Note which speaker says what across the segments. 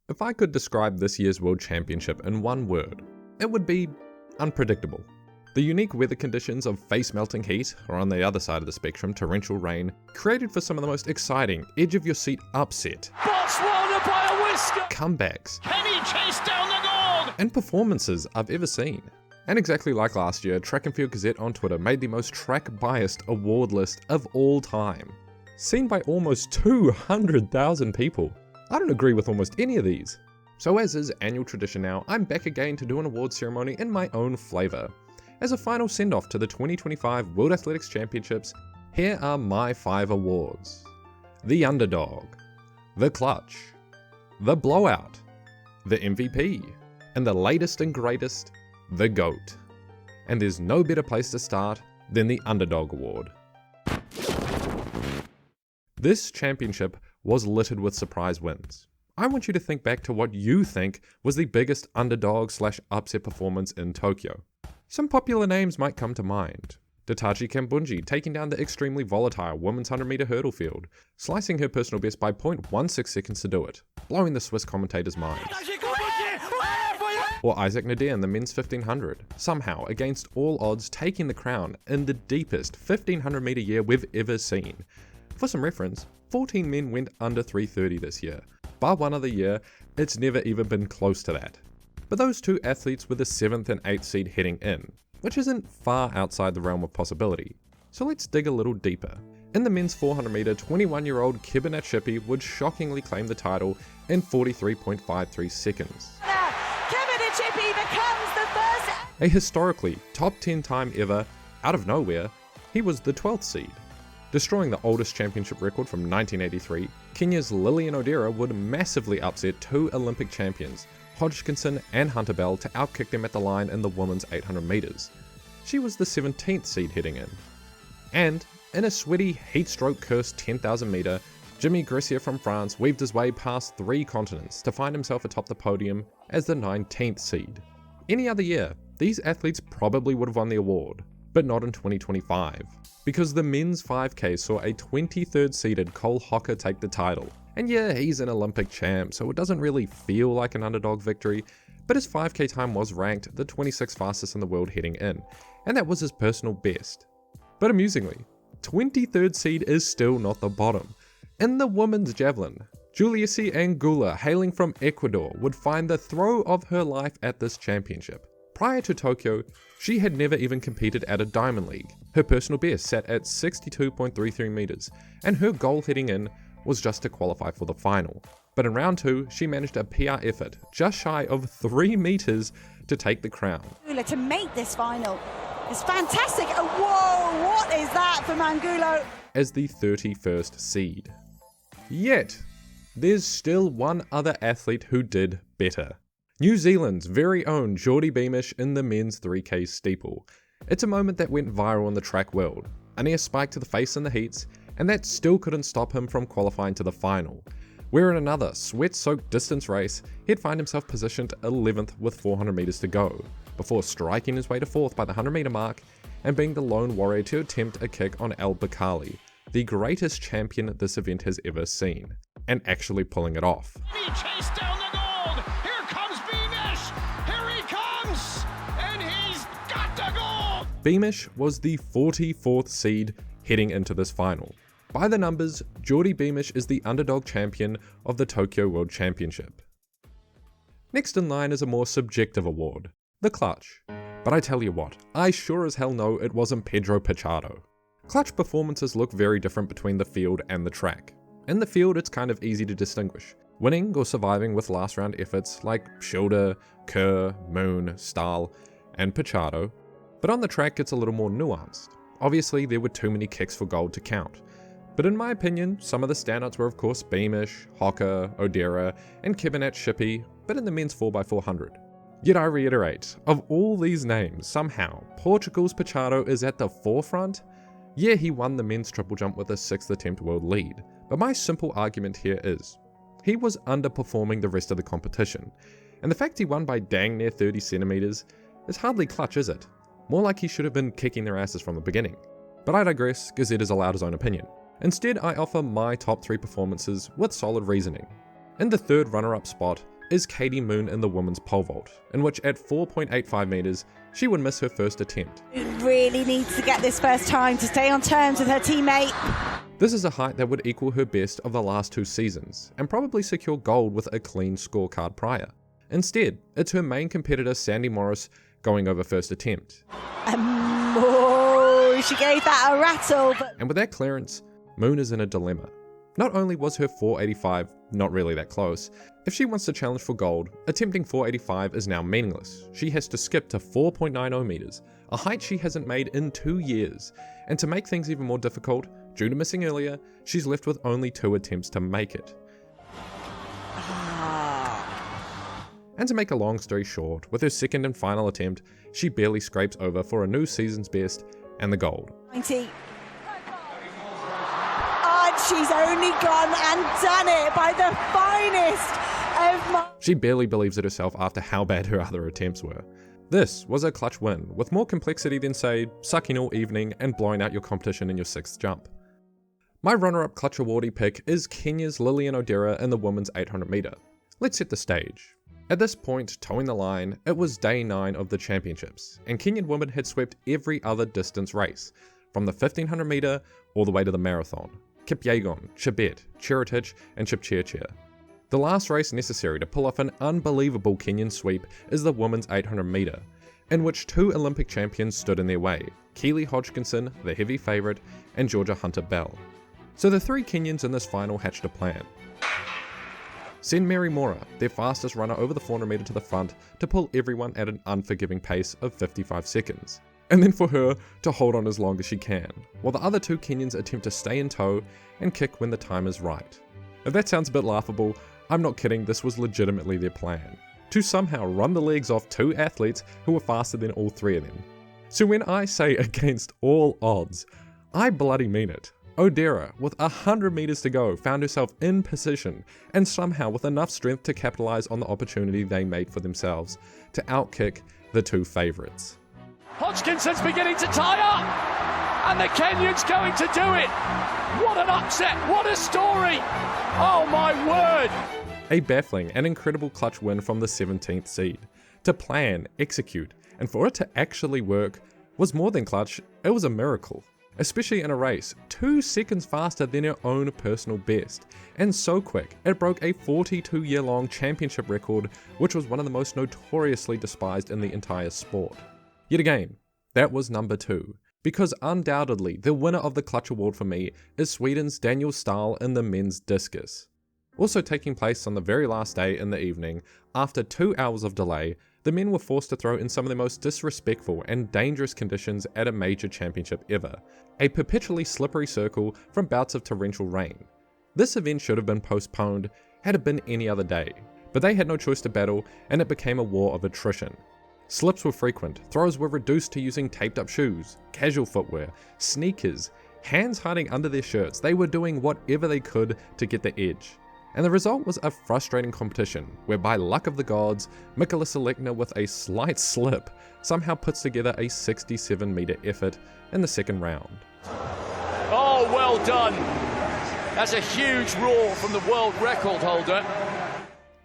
Speaker 1: If I could describe this year's World Championship in one word, it would be unpredictable. The unique weather conditions of face-melting heat, or on the other side of the spectrum, torrential rain, created for some of the most exciting, edge-of-your-seat upset,
Speaker 2: Botswana by a whisker!
Speaker 1: comebacks,
Speaker 2: Can he chase down the gold?
Speaker 1: and performances I've ever seen. And exactly like last year, Track and Field Gazette on Twitter made the most track-biased award list of all time, seen by almost 200,000 people. I don't agree with almost any of these. So as is annual tradition now, I'm back again to do an award ceremony in my own flavour. As a final send-off to the 2025 World Athletics Championships, here are my 5 awards. The Underdog, the Clutch, the Blowout, the MVP, and the latest and greatest, the GOAT. And there's no better place to start than the Underdog Award. This championship was littered with surprise wins. I want you to think back to what you think was the biggest underdog/upset performance in Tokyo. Some popular names might come to mind. Datachi Kambunji taking down the extremely volatile women's 100-meter hurdle field, slicing her personal best by 0.16 seconds to do it, blowing the Swiss commentators' minds. Or Isaac Nadir in the men's 1500, somehow, against all odds, taking the crown in the deepest 1500-meter year we've ever seen. For some reference, 14 men went under 3:30 this year. Bar one other year, it's never even been close to that. But those two athletes were the 7th and 8th seed heading in, which isn't far outside the realm of possibility. So let's dig a little deeper. In the men's 400 meter, 21-year-old Kibinat Shippey would shockingly claim the title in 43.53 seconds. A historically top 10 time ever, out of nowhere, he was the 12th seed. Destroying the oldest championship record from 1983, Kenya's Lillian Odera would massively upset 2 Olympic champions, Hodgkinson and Hunter Bell, to outkick them at the line in the women's 800 meters. She was the 17th seed heading in. And, in a sweaty, heatstroke-cursed 10,000 meter, Jimmy Gressier from France weaved his way past 3 continents to find himself atop the podium as the 19th seed. Any other year, these athletes probably would have won the award, but not in 2025, because the men's 5K saw a 23rd seeded Cole Hocker take the title. And yeah, he's an Olympic champ, so it doesn't really feel like an underdog victory, but his 5K time was ranked the 26th fastest in the world heading in, and that was his personal best. But amusingly, 23rd seed is still not the bottom. In the women's javelin, Juliussi Angula, hailing from Ecuador, would find the throw of her life at this championship. Prior to Tokyo, she had never even competed at a Diamond League. Her personal best sat at 62.33 meters, and her goal heading in was just to qualify for the final. But in round 2, she managed a PR effort, just shy of 3 meters, to take the crown.
Speaker 3: To make this final is fantastic. Oh, whoa, what is that for Mangulo?
Speaker 1: As the 31st seed. Yet, there's still one other athlete who did better. New Zealand's very own Geordie Beamish in the men's 3K steeple. It's a moment that went viral in the track world. A near spike to the face in the heats, and that still couldn't stop him from qualifying to the final, where in another sweat-soaked distance race, he'd find himself positioned 11th with 400 meters to go, before striking his way to 4th by the 100 meter mark and being the lone warrior to attempt a kick on Al Bakali, the greatest champion this event has ever seen, and actually pulling it off.
Speaker 2: He chased down the gold! Here comes Beamish! Here he comes! And he's got the gold!
Speaker 1: Beamish was the 44th seed heading into this final. By the numbers, Geordie Beamish is the underdog champion of the Tokyo World Championship. Next in line is a more subjective award, the Clutch. But I tell you what, I sure as hell know it wasn't Pedro Pichardo. Clutch performances look very different between the field and the track. In the field, it's kind of easy to distinguish, winning or surviving with last round efforts like Schilder, Kerr, Moon, Stahl, and Pichardo. But on the track, it's a little more nuanced. Obviously, there were too many kicks for gold to count. But in my opinion, some of the standouts were of course Beamish, Hocker, Odera, and Kibinat Shippey, but in the men's 4x400. Yet I reiterate, of all these names, somehow, Portugal's Pichardo is at the forefront? Yeah, he won the men's triple jump with a 6th attempt world lead, but my simple argument here is, he was underperforming the rest of the competition, and the fact he won by dang near 30 centimeters is hardly clutch, is it? More like he should have been kicking their asses from the beginning. But I digress, Gazette is allowed his own opinion. Instead, I offer my top 3 performances with solid reasoning. In the third runner-up spot, is Katie Moon in the women's pole vault, in which at 4.85 meters, she would miss her first attempt.
Speaker 3: Really needs to get this first time to stay on terms with her teammate.
Speaker 1: This is a height that would equal her best of the last 2 seasons, and probably secure gold with a clean scorecard prior. Instead, it's her main competitor Sandy Morris going over first attempt.
Speaker 3: She gave that a rattle.
Speaker 1: And with that clearance, Moon is in a dilemma. Not only was her 485 not really that close, if she wants to challenge for gold, attempting 485 is now meaningless. She has to skip to 4.90 meters, a height she hasn't made in 2 years. And to make things even more difficult, due to missing earlier, she's left with only 2 attempts to make it. And to make a long story short, with her second and final attempt, she barely scrapes over for a new season's best and the gold.
Speaker 3: 90. And she's only gone and done it by the finest of
Speaker 1: She barely believes it herself after how bad her other attempts were. This was a clutch win, with more complexity than, say, sucking all evening and blowing out your competition in your 6th jump. My runner-up clutch awardee pick is Kenya's Lillian Odera in the women's 800 meter. Let's set the stage. At this point, towing the line, it was day 9 of the championships, and Kenyan women had swept every other distance race, from the 1500 meter all the way to the marathon. Kipyegon, Chebet, Cheretich, and Chepchirchir. The last race necessary to pull off an unbelievable Kenyan sweep is the women's 800 meter, in which 2 Olympic champions stood in their way, Keely Hodgkinson, the heavy favourite, and Georgia Hunter-Bell. So the 3 Kenyans in this final hatched a plan. Send Mary Mora, their fastest runner over the 400 meter to the front, to pull everyone at an unforgiving pace of 55 seconds. And then for her to hold on as long as she can, while the other 2 Kenyans attempt to stay in tow and kick when the time is right. If that sounds a bit laughable, I'm not kidding, this was legitimately their plan. To somehow run the legs off 2 athletes who were faster than all 3 of them. So when I say against all odds, I bloody mean it. Odera, with 100 meters to go, found herself in position, and somehow with enough strength to capitalize on the opportunity they made for themselves to outkick the 2 favorites.
Speaker 2: Hodgkinson's beginning to tie up, and the Kenyans going to do it. What an upset, what a story. Oh my word.
Speaker 1: A baffling and incredible clutch win from the 17th seed. To plan, execute, and for it to actually work was more than clutch, it was a miracle. Especially in a race 2 seconds faster than her own personal best, and so quick it broke a 42-year-long championship record, which was one of the most notoriously despised in the entire sport. Yet again, that was number 2, because undoubtedly the winner of the clutch award for me is Sweden's Daniel Stahl in the men's discus. Also taking place on the very last day in the evening, after 2 hours of delay, the men were forced to throw in some of the most disrespectful and dangerous conditions at a major championship ever, a perpetually slippery circle from bouts of torrential rain. This event should have been postponed had it been any other day, but they had no choice to battle and it became a war of attrition. Slips were frequent, throws were reduced to using taped up shoes, casual footwear, sneakers, hands hiding under their shirts. They were doing whatever they could to get the edge. And the result was a frustrating competition, where by luck of the gods, mclaughlin-levrone with a slight slip somehow puts together a 67 meter effort in the second round.
Speaker 2: Oh, well done. That's a huge roar from the world record holder.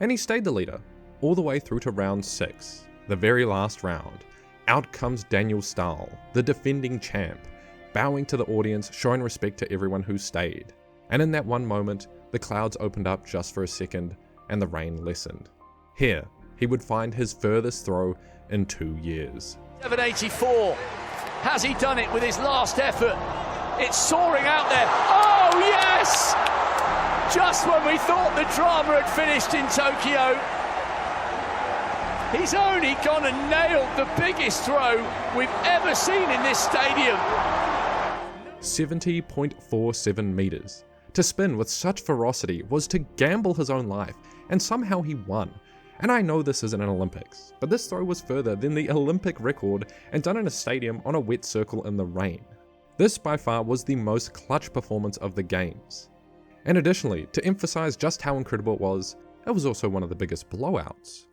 Speaker 1: And he stayed the leader, all the way through to round 6, the very last round. Out comes Daniel Stahl, the defending champ, bowing to the audience, showing respect to everyone who stayed. And in that one moment, the clouds opened up just for a second, and the rain lessened. Here, he would find his furthest throw in 2 years.
Speaker 2: 784. Has he done it with his last effort? It's soaring out there. Oh, yes! Just when we thought the drama had finished in Tokyo, he's only gone and nailed the biggest throw we've ever seen in this stadium.
Speaker 1: 70.47 meters. To spin with such ferocity was to gamble his own life, and somehow he won. And I know this isn't an Olympics, but this throw was further than the Olympic record and done in a stadium on a wet circle in the rain. This by far was the most clutch performance of the games. And additionally, to emphasize just how incredible it was also one of the biggest blowouts.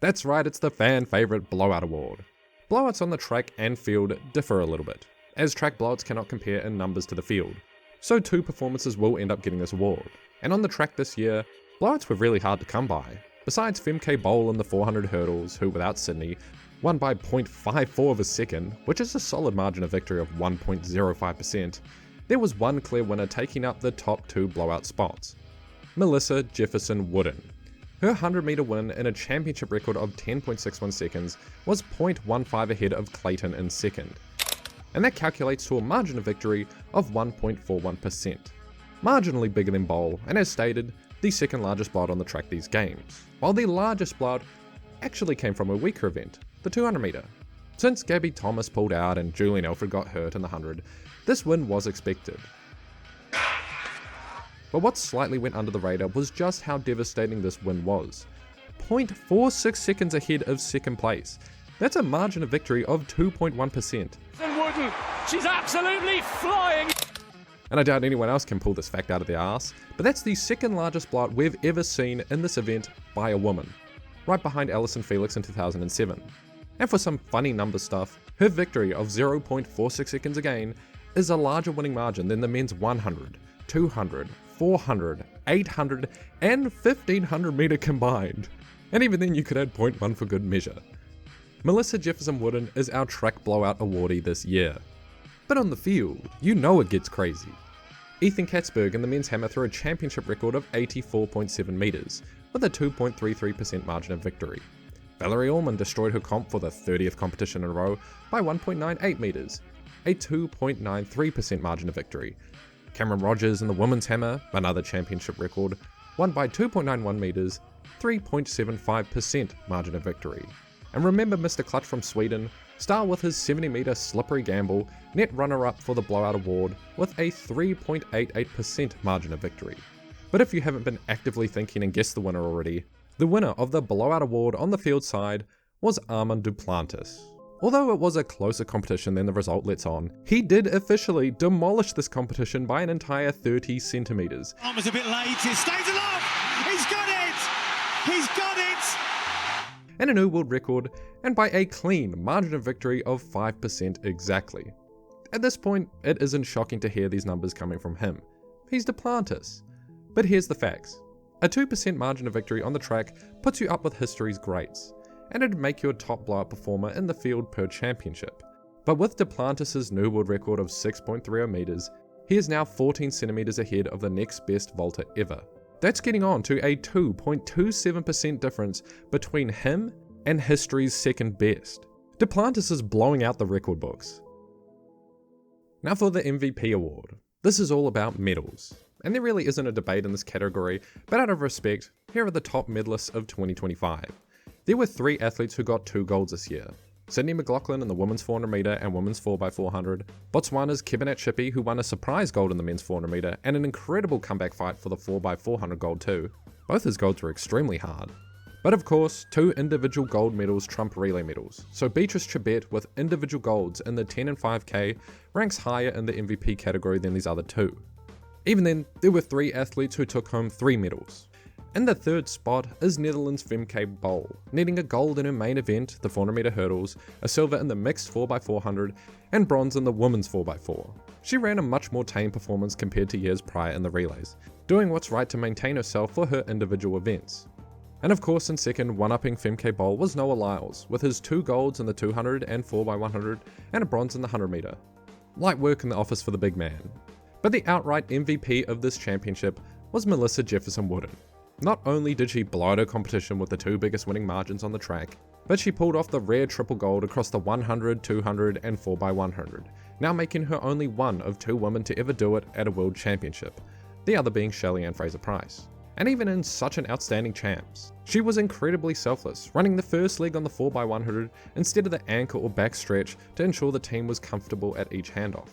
Speaker 1: That's right, it's the fan favorite Blowout Award. Blowouts on the track and field differ a little bit, as track blowouts cannot compare in numbers to the field. So 2 performances will end up getting this award. And on the track this year, Blowouts were really hard to come by. Besides Femke Bol in the 400 hurdles, who without Sydney, won by 0.54 of a second, which is a solid margin of victory of 1.05%, there was one clear winner taking up the top 2 blowout spots: Melissa Jefferson Wooden. Her 100 meter win in a championship record of 10.61 seconds was 0.15 ahead of Clayton in second, and that calculates to a margin of victory of 1.41%. Marginally bigger than Bol, and as stated, the second largest blowout on the track these games, while the largest blowout actually came from a weaker event, the 200 meter. Since Gabby Thomas pulled out and Julian Alfred got hurt in the 100, this win was expected. But what slightly went under the radar was just how devastating this win was. 0.46 seconds ahead of second place. That's a margin of victory of 2.1%.
Speaker 2: And Wooden, she's absolutely flying!
Speaker 1: And I doubt anyone else can pull this fact out of their ass, but that's the second largest blowout we've ever seen in this event by a woman, right behind Allyson Felix in 2007. And for some funny number stuff, her victory of 0.46 seconds again is a larger winning margin than the men's 100, 200, 400, 800, and 1500 meter combined. And even then you could add 0.1 for good measure. Melissa Jefferson Wooden is our track blowout awardee this year. But on the field, you know it gets crazy. Ethan Katzberg in the men's hammer threw a championship record of 84.7 meters, with a 2.33% margin of victory. Valerie Ullman destroyed her comp for the 30th competition in a row by 1.98 meters, a 2.93% margin of victory. Cameron Rogers in the women's hammer, another championship record, won by 2.91 meters, 3.75% margin of victory. And remember Mr. Clutch from Sweden, star with his 70 meter slippery gamble, net runner-up for the blowout award with a 3.88% margin of victory. But if you haven't been actively thinking and guessed the winner already, the winner of the blowout award on the field side was Armand Duplantis. Although it was a closer competition than the result lets on, he did officially demolish this competition by an entire 30 centimeters.
Speaker 4: Armand's a bit late, he stays alive! He's got it! He's got it!
Speaker 1: And a new world record, and by a clean margin of victory of 5% exactly. At this point, it isn't shocking to hear these numbers coming from him. He's Duplantis. But here's the facts. A 2% margin of victory on the track puts you up with history's greats, and it'd make you a top blowout performer in the field per championship. But with Duplantis' new world record of 6.30 meters, he is now 14 centimeters ahead of the next best vaulter ever. That's getting on to a 2.27% difference between him and history's second best. Duplantis is blowing out the record books. Now for the MVP award. This is all about medals. And there really isn't a debate in this category, but out of respect, here are the top medalists of 2025. There were 3 athletes who got 2 golds this year. Sydney McLaughlin in the women's 400 meter and women's 4x400, Botswana's Kebonat Shippey who won a surprise gold in the men's 400 meter and an incredible comeback fight for the 4x400 gold too. Both his golds were extremely hard. But of course, 2 individual gold medals trump relay medals, so Beatrice Chebet with individual golds in the 10 and 5k ranks higher in the MVP category than these other 2. Even then, there were 3 athletes who took home 3 medals. In the third spot is Netherlands' Femke Bol, netting a gold in her main event, the 400 meter hurdles, a silver in the mixed 4x400, and bronze in the women's 4x4. She ran a much more tame performance compared to years prior in the relays, doing what's right to maintain herself for her individual events. And of course in second, one-upping Femke Bol was Noah Lyles, with his 2 golds in the 200 and 4x100, and a bronze in the 100 meter. Light work in the office for the big man. But the outright MVP of this championship was Melissa Jefferson Wooden. Not only did she blow out her competition with the 2 biggest winning margins on the track, but she pulled off the rare triple gold across the 100, 200, and 4x100, now making her only one of 2 women to ever do it at a world championship, the other being Shelly-Ann Fraser-Pryce. And even in such an outstanding champs, she was incredibly selfless, running the first leg on the 4x100 instead of the anchor or back stretch to ensure the team was comfortable at each handoff.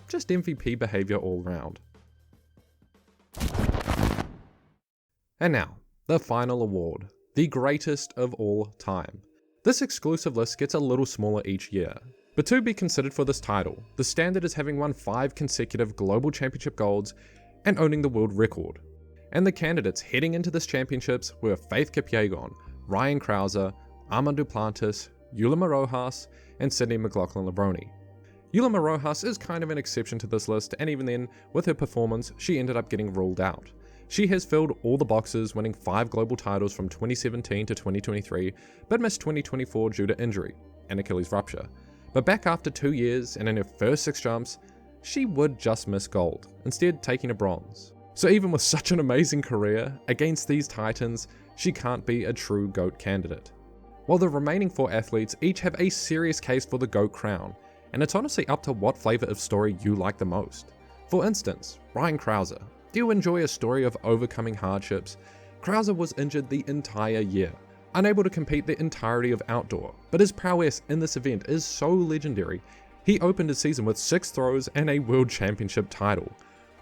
Speaker 1: Just MVP behaviour all round. And now, the final award, the greatest of all time. This exclusive list gets a little smaller each year, but to be considered for this title, the standard is having won 5 consecutive global championship golds and owning the world record. And the candidates heading into this championships were Faith Kipyegon, Ryan Krauser, Armand Duplantis, Yulima Rojas, and Sydney mclaughlin-levrone. Yulima Rojas is kind of an exception to this list, and even then, with her performance, she ended up getting ruled out. She has filled all the boxes, winning 5 global titles from 2017 to 2023, but missed 2024 due to injury and Achilles rupture. But back after 2 years and in her first 6 jumps, she would just miss gold, instead taking a bronze. So even with such an amazing career, against these titans, she can't be a true GOAT candidate. While the remaining 4 athletes each have a serious case for the GOAT crown, and it's honestly up to what flavour of story you like the most. For instance, Ryan Krauser. Do you enjoy a story of overcoming hardships? Krauser was injured the entire year, unable to compete the entirety of outdoor, but his prowess in this event is so legendary, he opened his season with 6 throws and a world championship title.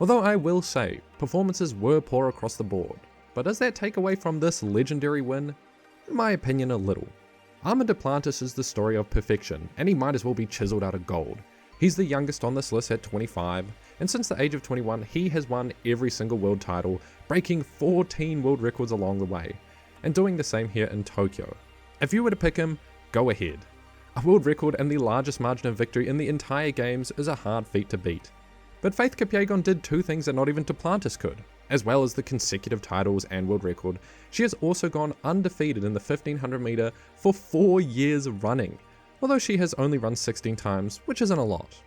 Speaker 1: Although I will say, performances were poor across the board, but does that take away from this legendary win? In my opinion, a little. Armand Duplantis is the story of perfection, and he might as well be chiseled out of gold. He's the youngest on this list at 25, and since the age of 21, he has won every single world title, breaking 14 world records along the way, and doing the same here in Tokyo. If you were to pick him, go ahead. A world record and the largest margin of victory in the entire games is a hard feat to beat. But Faith Kipyegon did 2 things that not even Duplantis could. As well as the consecutive titles and world record, she has also gone undefeated in the 1500 meter for 4 years running, although she has only run 16 times, which isn't a lot.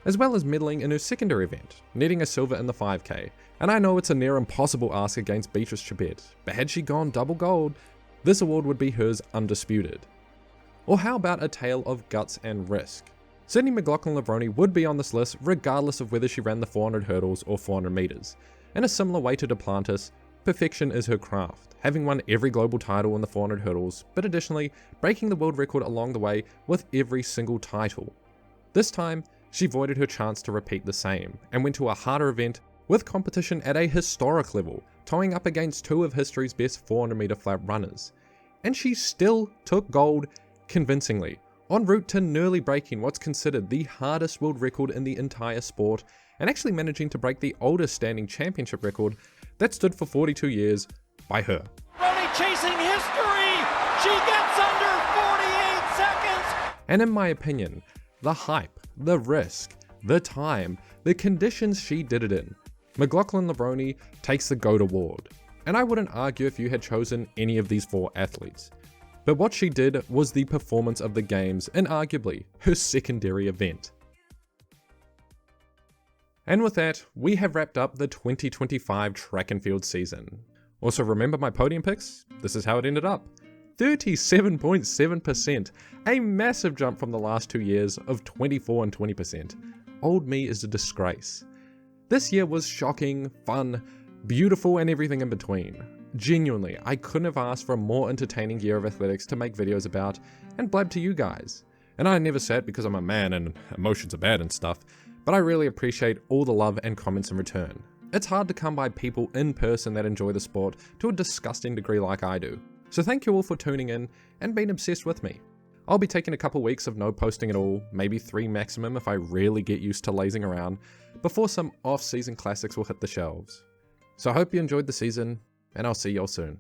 Speaker 1: As well as medaling in her secondary event, netting a silver in the 5k, and I know it's a near impossible ask against Beatrice Chebet, but had she gone double gold, this award would be hers undisputed. Or how about a tale of guts and risk? Sydney mclaughlin-levrone would be on this list regardless of whether she ran the 400 hurdles or 400 meters. In a similar way to Duplantis, perfection is her craft, having won every global title in the 400 hurdles, but additionally breaking the world record along the way with every single title. This time, she voided her chance to repeat the same, and went to a harder event with competition at a historic level, toeing up against 2 of history's best 400 meter flat runners. And she still took gold convincingly, en route to nearly breaking what's considered the hardest world record in the entire sport, and actually managing to break the oldest standing championship record that stood for 42 years by her.
Speaker 4: Ronnie chasing history! She gets under 48 seconds!
Speaker 1: And in my opinion, the hype, the risk, the time, the conditions she did it in, mclaughlin-levrone takes the GOAT award. And I wouldn't argue if you had chosen any of these 4 athletes. But what she did was the performance of the games, and arguably her secondary event. And with that, we have wrapped up the 2025 track and field season. Also remember my podium picks? This is how it ended up. 37.7%, a massive jump from the last 2 years of 24 and 20%. Old me is a disgrace. This year was shocking, fun, beautiful, and everything in between. Genuinely, I couldn't have asked for a more entertaining year of athletics to make videos about and blab to you guys. And I never say it because I'm a man and emotions are bad and stuff, but I really appreciate all the love and comments in return. It's hard to come by people in person that enjoy the sport to a disgusting degree like I do. So thank you all for tuning in and being obsessed with me. I'll be taking a couple weeks of no posting at all, maybe 3 maximum if I really get used to lazing around, before some off-season classics will hit the shelves. So I hope you enjoyed the season, and I'll see y'all soon.